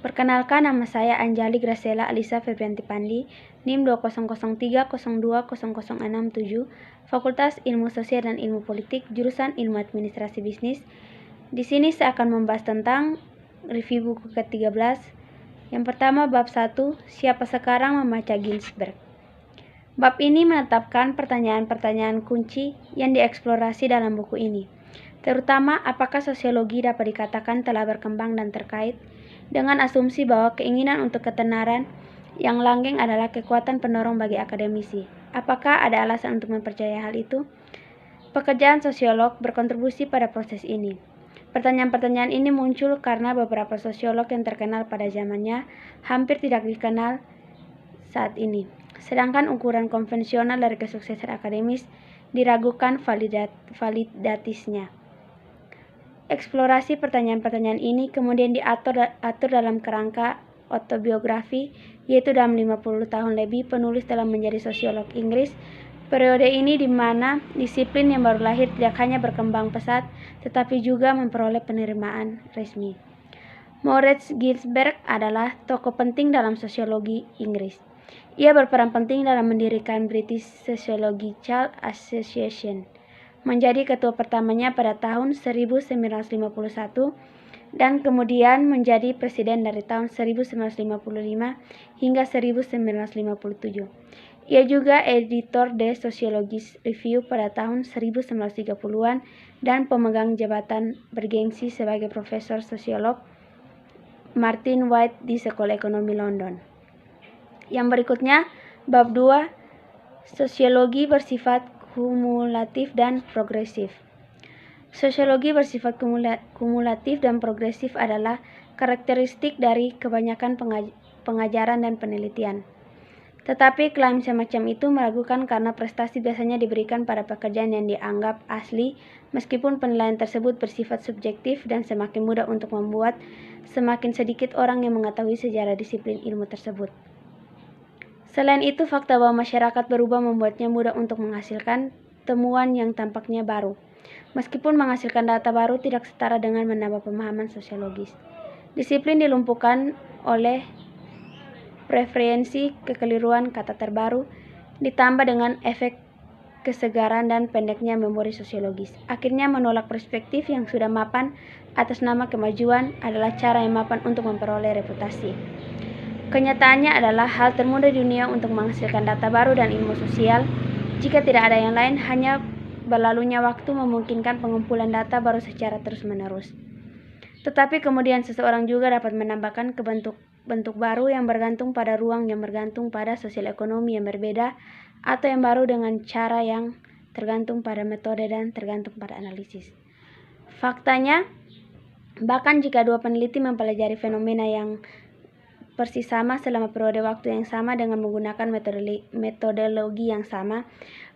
Perkenalkan, nama saya Anjali Graciela Alisa Febrianti Pandi, NIM 200300200667, Fakultas Ilmu Sosial dan Ilmu Politik, jurusan Ilmu Administrasi Bisnis. Di sini saya akan membahas tentang review buku ke-13. Yang pertama, bab 1, siapa sekarang membaca Ginsberg. Bab ini menetapkan pertanyaan-pertanyaan kunci yang dieksplorasi dalam buku ini, terutama apakah sosiologi dapat dikatakan telah berkembang dan terkait dengan asumsi bahwa keinginan untuk ketenaran yang langgeng adalah kekuatan pendorong bagi akademisi. Apakah ada alasan untuk mempercayai hal itu? Pekerjaan sosiolog berkontribusi pada proses ini. Pertanyaan-pertanyaan ini muncul karena beberapa sosiolog yang terkenal pada zamannya hampir tidak dikenal saat ini. Sedangkan ukuran konvensional dari kesuksesan akademis diragukan validatisnya. Eksplorasi pertanyaan-pertanyaan ini kemudian diatur dalam kerangka autobiografi, yaitu dalam 50 tahun lebih penulis telah menjadi sosiolog Inggris. Periode ini di mana disiplin yang baru lahir tidak hanya berkembang pesat, tetapi juga memperoleh penerimaan resmi. Moritz Ginsberg adalah tokoh penting dalam sosiologi Inggris. Ia berperan penting dalam mendirikan British Sociological Association, menjadi ketua pertamanya pada tahun 1951 dan kemudian menjadi presiden dari tahun 1955 hingga 1957. Ia juga editor The Sociologist Review pada tahun 1930-an dan pemegang jabatan bergengsi sebagai profesor sosiolog Martin White di Sekolah Ekonomi London. Yang berikutnya, bab 2, sosiologi bersifat kumulatif dan progresif. Sosiologi bersifat kumulatif dan progresif adalah karakteristik dari kebanyakan pengajaran dan penelitian. Tetapi klaim semacam itu meragukan karena prestasi biasanya diberikan pada pekerjaan yang dianggap asli, meskipun penilaian tersebut bersifat subjektif dan semakin mudah untuk membuat semakin sedikit orang yang mengetahui sejarah disiplin ilmu tersebut. Selain itu, fakta bahwa masyarakat berubah membuatnya mudah untuk menghasilkan temuan yang tampaknya baru. Meskipun menghasilkan data baru tidak setara dengan menambah pemahaman sosiologis. Disiplin dilumpuhkan oleh preferensi kekeliruan kata terbaru, ditambah dengan efek kesegaran dan pendeknya memori sosiologis. Akhirnya menolak perspektif yang sudah mapan atas nama kemajuan adalah cara yang mapan untuk memperoleh reputasi. Kenyataannya adalah hal termudah di dunia untuk menghasilkan data baru dan ilmu sosial. Jika tidak ada yang lain, hanya berlalunya waktu memungkinkan pengumpulan data baru secara terus-menerus. Tetapi kemudian seseorang juga dapat menambahkan bentuk baru yang bergantung pada ruang, yang bergantung pada sosial ekonomi yang berbeda, atau yang baru dengan cara yang tergantung pada metode dan tergantung pada analisis. Faktanya, bahkan jika dua peneliti mempelajari fenomena yang persis sama selama periode waktu yang sama dengan menggunakan metodologi yang sama,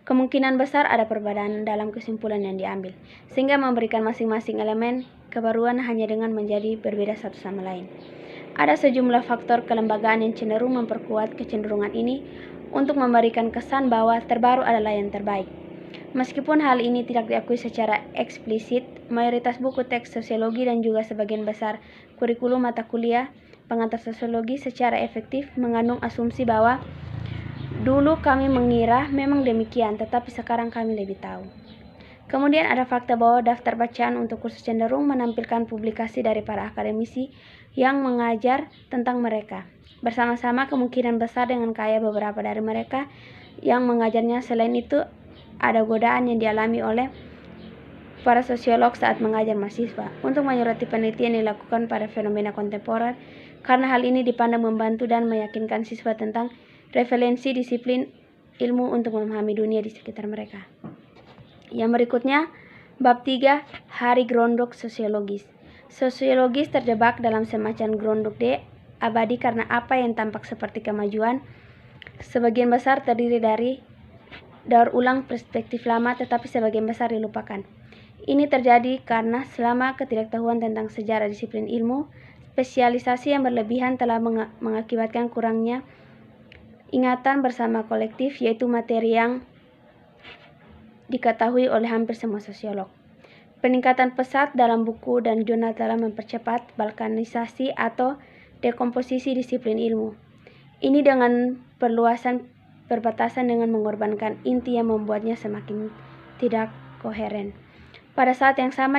kemungkinan besar ada perbedaan dalam kesimpulan yang diambil, sehingga memberikan masing-masing elemen kebaruan hanya dengan menjadi berbeda satu sama lain. Ada sejumlah faktor kelembagaan yang cenderung memperkuat kecenderungan ini untuk memberikan kesan bahwa terbaru adalah yang terbaik. Meskipun hal ini tidak diakui secara eksplisit, mayoritas buku teks sosiologi dan juga sebagian besar kurikulum mata kuliah pengantar sosiologi secara efektif mengandung asumsi bahwa dulu kami mengira memang demikian, tetapi sekarang kami lebih tahu. Kemudian ada fakta bahwa daftar bacaan untuk kursus cenderung menampilkan publikasi dari para akademisi yang mengajar tentang mereka. Bersama-sama kemungkinan besar dengan kaya beberapa dari mereka yang mengajarnya. Selain itu, ada godaan yang dialami oleh para sosiolog saat mengajar mahasiswa untuk menyoroti penelitian yang dilakukan pada fenomena kontemporer, karena hal ini dipandang membantu dan meyakinkan siswa tentang referensi disiplin ilmu untuk memahami dunia di sekitar mereka. Yang berikutnya, bab 3, hari Grondok sosiologis. Sosiologis terjebak dalam semacam Grondok abadi karena apa yang tampak seperti kemajuan sebagian besar terdiri dari daur ulang perspektif lama, tetapi sebagian besar dilupakan. Ini terjadi karena selama ketidaktahuan tentang sejarah disiplin ilmu, spesialisasi yang berlebihan telah mengakibatkan kurangnya ingatan bersama kolektif, yaitu materi yang diketahui oleh hampir semua sosiolog. Peningkatan pesat dalam buku dan jurnal telah mempercepat balkanisasi atau dekomposisi disiplin ilmu. Ini dengan perluasan perbatasan dengan mengorbankan inti yang membuatnya semakin tidak koheren. Pada saat yang sama,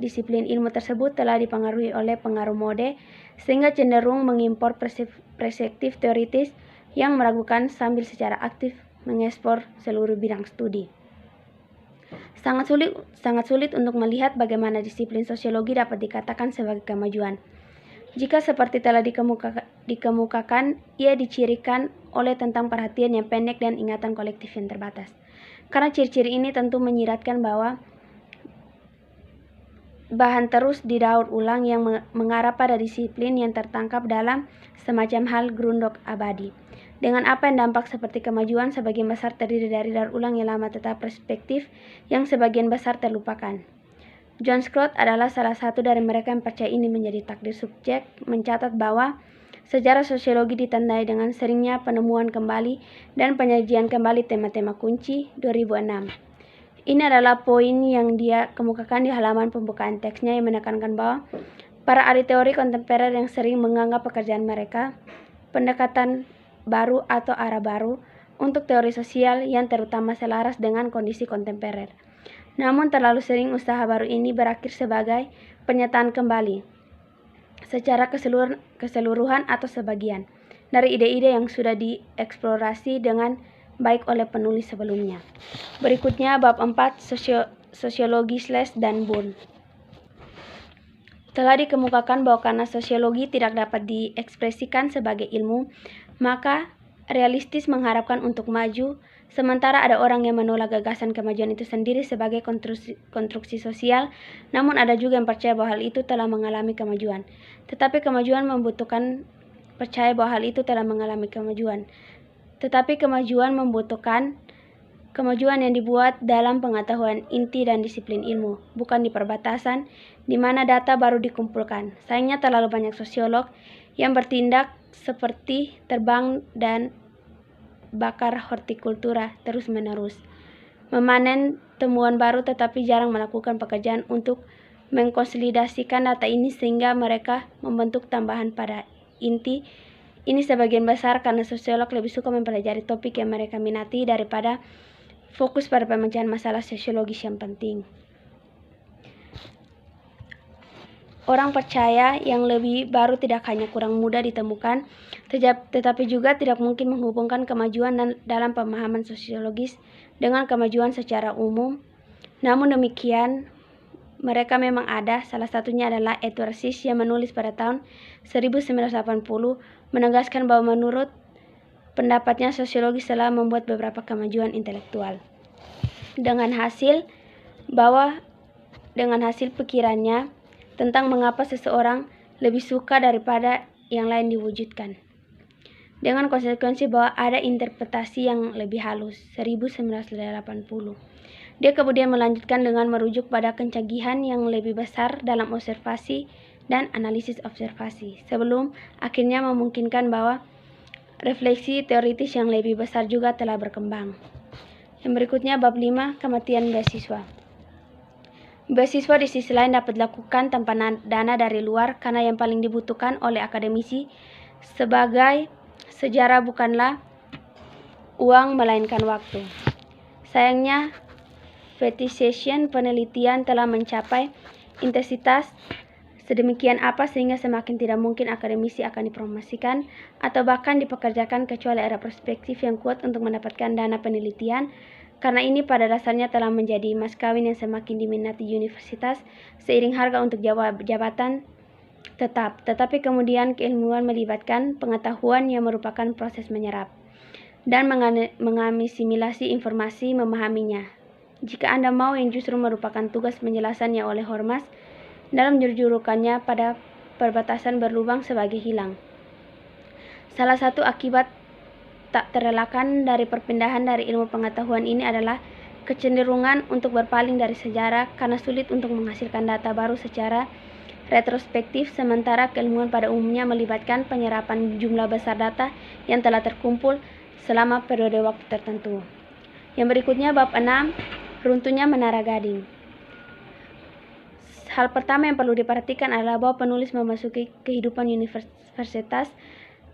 disiplin ilmu tersebut telah dipengaruhi oleh pengaruh mode, sehingga cenderung mengimpor perspektif teoritis yang meragukan sambil secara aktif mengekspor seluruh bidang studi. Sangat sulit untuk melihat bagaimana disiplin sosiologi dapat dikatakan sebagai kemajuan. Jika seperti telah dikemukakan, ia dicirikan oleh tentang perhatian yang pendek dan ingatan kolektif yang terbatas. Karena ciri-ciri ini tentu menyiratkan bahwa bahan terus didaur ulang yang mengarah pada disiplin yang tertangkap dalam semacam hal grundok abadi. Dengan apa yang dampak seperti kemajuan sebagian besar terdiri dari daur ulang yang lama tetap perspektif yang sebagian besar terlupakan. John Scott adalah salah satu dari mereka yang percaya ini menjadi takdir subjek, mencatat bahwa sejarah sosiologi ditandai dengan seringnya penemuan kembali dan penyajian kembali tema-tema kunci 2006. Ini adalah poin yang dia kemukakan di halaman pembukaan teksnya yang menekankan bahwa para ahli teori kontemporer yang sering menganggap pekerjaan mereka pendekatan baru atau arah baru untuk teori sosial yang terutama selaras dengan kondisi kontemporer. Namun terlalu sering usaha baru ini berakhir sebagai penyataan kembali secara keseluruhan atau sebagian dari ide-ide yang sudah dieksplorasi dengan baik oleh penulis sebelumnya. Berikutnya bab 4 sosiologi dan Bourne. Telah dikemukakan bahwa karena sosiologi tidak dapat diekspresikan sebagai ilmu, maka realistis mengharapkan untuk maju, sementara ada orang yang menolak gagasan kemajuan itu sendiri sebagai konstruksi sosial, namun ada juga yang percaya bahwa hal itu telah mengalami kemajuan. Tetapi kemajuan membutuhkan kemajuan yang dibuat dalam pengetahuan inti dan disiplin ilmu, bukan di perbatasan, di mana data baru dikumpulkan. Sayangnya terlalu banyak sosiolog yang bertindak seperti terbang dan bakar hortikultura terus-menerus, memanen temuan baru tetapi jarang melakukan pekerjaan untuk mengkonsolidasikan data ini sehingga mereka membentuk tambahan pada inti. Ini sebagian besar karena sosiolog lebih suka mempelajari topik yang mereka minati daripada fokus pada pemecahan masalah sosiologis yang penting. Orang percaya yang lebih baru tidak hanya kurang mudah ditemukan, tetapi juga tidak mungkin menghubungkan kemajuan dalam pemahaman sosiologis dengan kemajuan secara umum. Namun demikian, mereka memang ada. Salah satunya adalah Edward Sis yang menulis pada tahun 1980 menegaskan bahwa menurut pendapatnya sosiologi telah membuat beberapa kemajuan intelektual. Dengan hasil pikirannya tentang mengapa seseorang lebih suka daripada yang lain diwujudkan. Dengan konsekuensi bahwa ada interpretasi yang lebih halus. 1980. Dia kemudian melanjutkan dengan merujuk pada kecanggihan yang lebih besar dalam observasi dan analisis observasi, sebelum akhirnya memungkinkan bahwa refleksi teoritis yang lebih besar juga telah berkembang. Yang berikutnya bab 5 kematian beasiswa. Beasiswa di sisi lain dapat dilakukan tanpa dana dari luar karena yang paling dibutuhkan oleh akademisi sebagai sejarah bukanlah uang melainkan waktu. Sayangnya, fetishization penelitian telah mencapai intensitas sedemikian apa sehingga semakin tidak mungkin akademisi akan dipromosikan atau bahkan dipekerjakan kecuali ada perspektif yang kuat untuk mendapatkan dana penelitian. Karena ini pada dasarnya telah menjadi mas kawin yang semakin diminati universitas seiring harga untuk jabatan tetap. Tetapi kemudian keilmuan melibatkan pengetahuan yang merupakan proses menyerap dan mengasimilasi informasi, memahaminya. Jika Anda mau, yang justru merupakan tugas penjelasannya oleh Hormas dalam menjurukannya pada perbatasan berlubang sebagai hilang. Salah satu akibat tak terelakkan dari perpindahan dari ilmu pengetahuan ini adalah kecenderungan untuk berpaling dari sejarah karena sulit untuk menghasilkan data baru secara retrospektif, sementara keilmuan pada umumnya melibatkan penyerapan jumlah besar data yang telah terkumpul selama periode waktu tertentu. Yang berikutnya bab 6 runtuhnya Menara Gading. hal pertama yang perlu diperhatikan adalah bahwa penulis memasuki kehidupan universitas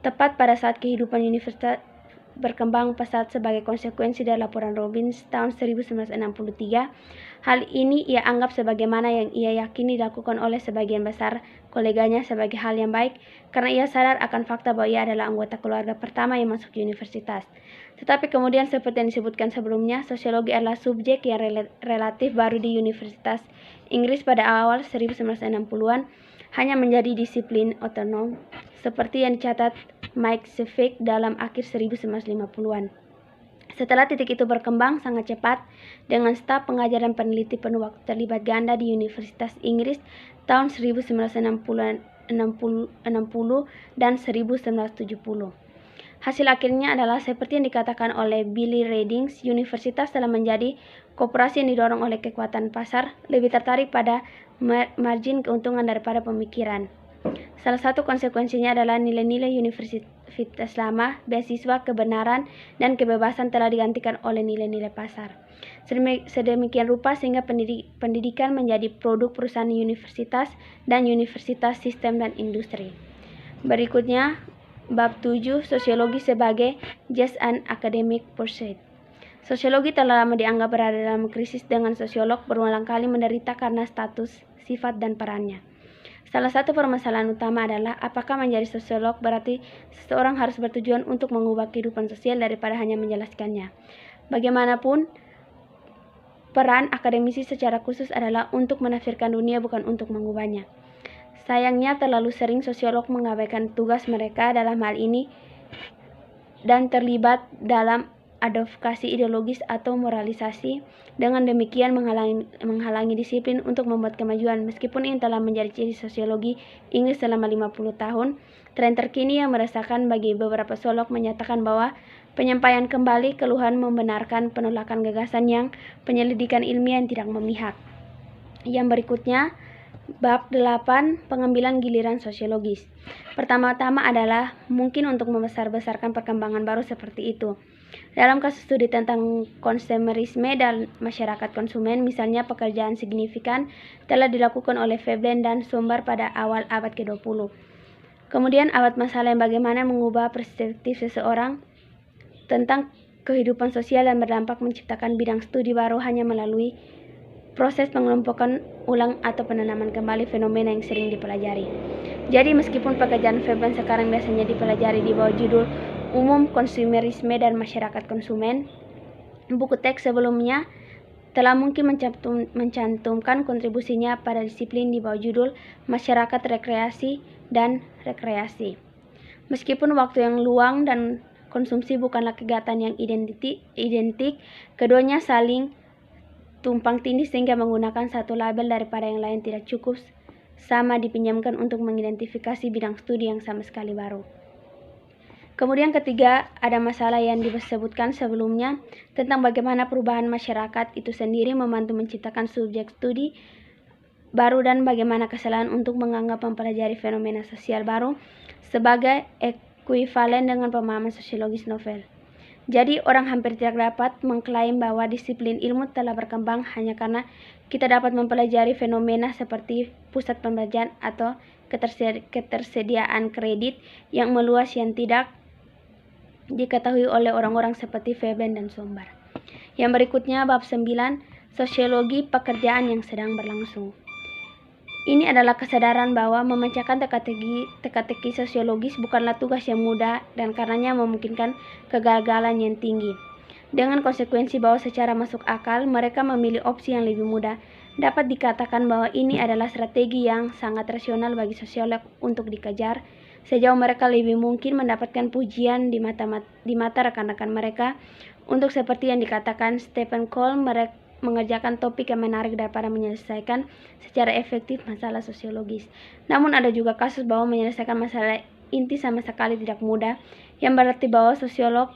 tepat pada saat kehidupan universitas berkembang pesat sebagai konsekuensi dari laporan Robbins tahun 1963. Hal ini ia anggap sebagaimana yang ia yakini dilakukan oleh sebagian besar koleganya sebagai hal yang baik, karena ia sadar akan fakta bahwa ia adalah anggota keluarga pertama yang masuk universitas. Tetapi kemudian seperti yang disebutkan sebelumnya, sosiologi adalah subjek yang relatif baru di Universitas Inggris pada awal 1960-an, hanya menjadi disiplin otonom seperti yang dicatat Mike Sefik dalam akhir 1950-an. Setelah titik itu berkembang sangat cepat dengan staf pengajar dan peneliti penuh waktu terlibat ganda di Universitas Inggris tahun 1960 dan 1970. Hasil akhirnya adalah seperti yang dikatakan oleh Billy Readings, universitas telah menjadi koperasi yang didorong oleh kekuatan pasar, lebih tertarik pada margin keuntungan daripada pemikiran. Salah satu konsekuensinya adalah nilai-nilai universitas lama, beasiswa, kebenaran, dan kebebasan telah digantikan oleh nilai-nilai pasar. Sedemikian rupa sehingga pendidikan menjadi produk perusahaan universitas dan universitas sistem dan industri. Berikutnya, Bab 7, Sosiologi sebagai Just an Academic Pursuit. Sosiologi telah lama dianggap berada dalam krisis dengan sosiolog berulang kali menderita karena status, sifat, dan perannya. Salah satu permasalahan utama adalah apakah menjadi sosiolog berarti seseorang harus bertujuan untuk mengubah kehidupan sosial daripada hanya menjelaskannya. Bagaimanapun, peran akademisi secara khusus adalah untuk menafsirkan dunia, bukan untuk mengubahnya. Sayangnya terlalu sering sosiolog mengabaikan tugas mereka dalam hal ini dan terlibat dalam advokasi ideologis atau moralisasi, dengan demikian menghalangi disiplin untuk membuat kemajuan. Meskipun ini telah menjadi ciri sosiologi Inggris selama 50 tahun, tren terkini yang meresahkan bagi beberapa sosiolog menyatakan bahwa penyampaian kembali keluhan membenarkan penolakan gagasan yang penyelidikan ilmiah yang tidak memihak. Yang berikutnya, Bab 8, Pengambilan Giliran Sosiologis. Pertama-tama adalah mungkin untuk membesar-besarkan perkembangan baru seperti itu. Dalam kasus studi tentang konsumerisme dan masyarakat konsumen, misalnya pekerjaan signifikan telah dilakukan oleh Veblen dan Sombar pada awal abad ke-20. Kemudian abad masalah yang bagaimana mengubah perspektif seseorang tentang kehidupan sosial dan berdampak menciptakan bidang studi baru hanya melalui proses pengelompokan ulang atau penanaman kembali fenomena yang sering dipelajari. Jadi meskipun pekerjaan Veblen sekarang biasanya dipelajari di bawah judul Umum Konsumerisme dan Masyarakat Konsumen, buku teks sebelumnya telah mungkin mencantumkan kontribusinya pada disiplin di bawah judul Masyarakat Rekreasi dan Rekreasi. Meskipun waktu yang luang dan konsumsi bukanlah kegiatan yang identik, keduanya saling tumpang tindih sehingga menggunakan satu label daripada yang lain tidak cukup sama dipinjamkan untuk mengidentifikasi bidang studi yang sama sekali baru. Kemudian ketiga, ada masalah yang disebutkan sebelumnya tentang bagaimana perubahan masyarakat itu sendiri membantu menciptakan subjek studi baru dan bagaimana kesalahan untuk menganggap mempelajari fenomena sosial baru sebagai ekuivalen dengan pemahaman sosiologis novel. Jadi orang hampir tidak dapat mengklaim bahwa disiplin ilmu telah berkembang hanya karena kita dapat mempelajari fenomena seperti pusat pembelajaran atau ketersediaan kredit yang meluas yang tidak diketahui oleh orang-orang seperti Veblen dan Sombar. Yang berikutnya bab 9, Sosiologi Pekerjaan yang sedang berlangsung. Ini adalah kesadaran bahwa memecahkan teka-teki sosiologis bukanlah tugas yang mudah dan karenanya memungkinkan kegagalan yang tinggi. Dengan konsekuensi bahwa secara masuk akal mereka memilih opsi yang lebih mudah, dapat dikatakan bahwa ini adalah strategi yang sangat rasional bagi sosiolog untuk dikejar, sejauh mereka lebih mungkin mendapatkan pujian di mata rekan-rekan mereka untuk seperti yang dikatakan Stephen Cole, mereka mengerjakan topik yang menarik daripada menyelesaikan secara efektif masalah sosiologis. Namun ada juga kasus bahwa menyelesaikan masalah inti sama sekali tidak mudah, yang berarti bahwa sosiolog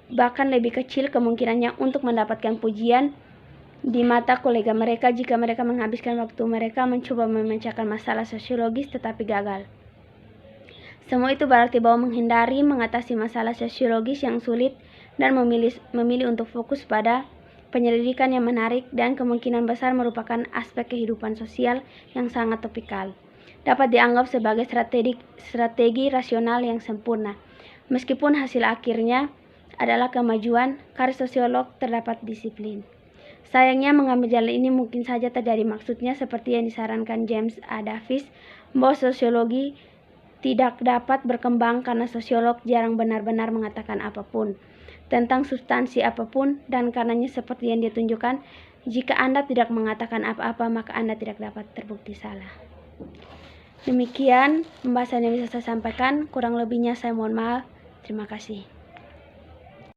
bahkan lebih kecil kemungkinannya untuk mendapatkan pujian di mata kolega mereka jika mereka menghabiskan waktu mereka mencoba memecahkan masalah sosiologis tetapi gagal. Semua itu berarti bahwa menghindari mengatasi masalah sosiologis yang sulit dan memilih untuk fokus pada penyelidikan yang menarik, dan kemungkinan besar merupakan aspek kehidupan sosial yang sangat topikal. Dapat dianggap sebagai strategi rasional yang sempurna. Meskipun hasil akhirnya adalah kemajuan, karya sosiolog terdapat disiplin. Sayangnya mengambil jalan ini mungkin saja terjadi maksudnya seperti yang disarankan James A. Davis, bahwa sosiologi tidak dapat berkembang karena sosiolog jarang benar-benar mengatakan apapun tentang substansi apapun, dan karenanya seperti yang ditunjukkan, jika Anda tidak mengatakan apa-apa maka Anda tidak dapat terbukti salah. Demikian pembahasan yang bisa saya sampaikan, kurang lebihnya saya mohon maaf. Terima kasih.